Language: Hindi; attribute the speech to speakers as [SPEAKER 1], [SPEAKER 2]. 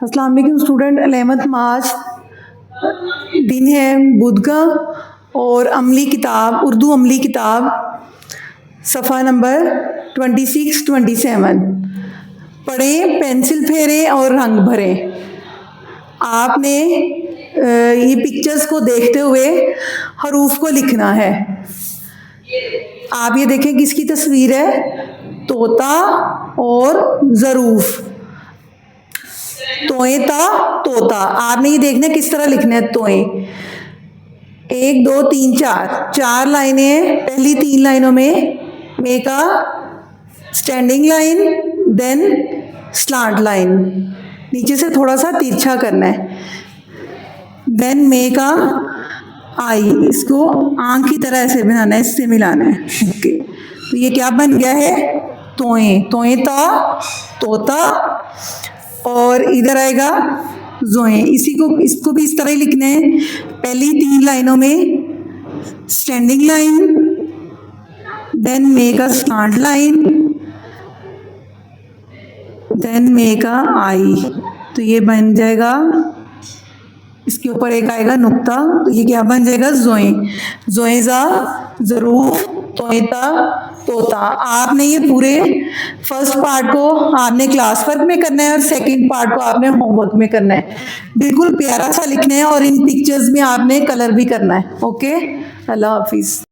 [SPEAKER 1] अस्सलाम वालेकुम स्टूडेंट। 11th मार्च दिन है बुध का और अमली किताब, उर्दू अमली किताब सफ़ा नंबर 26-27 पढ़ें, पेंसिल फेरें और रंग भरें। आपने ये पिक्चर्स को देखते हुए हरूफ को लिखना है। आप ये देखें किसकी तस्वीर है, तोता और ज़रूफ। तोए ता तोता, आपने ये देखना है किस तरह लिखना है। तोए 1 2 3 4 लाइनें हैं। पहली 3 लाइनों में make a standing line, then slant line, नीचे से थोड़ा सा तिरछा करना है। देन मेक अ आई, इसको आंख की तरह ऐसे बनाना है, इससे मिलाना है। ओके, तो ये क्या बन गया है, तोए। तोए ता तोता, और इधर आएगा जोए। इसको भी इस तरह ही लिखना है। पहली 3 लाइनों में standing line, then make a slant line, then make a I. तो ये बन जाएगा, इसके ऊपर एक आएगा नुक्ता, तो ये क्या बन जाएगा, जोए। जोएजा ज़रूफ, तोता तोता। आपने ये पूरे फर्स्ट पार्ट को आपने क्लास वर्क में करना है और सेकंड पार्ट को आपने होमवर्क में करना है। बिल्कुल प्यारा सा लिखना है और इन पिक्चर्स में आपने कलर भी करना है। ओके, अल्लाह हाफिज़।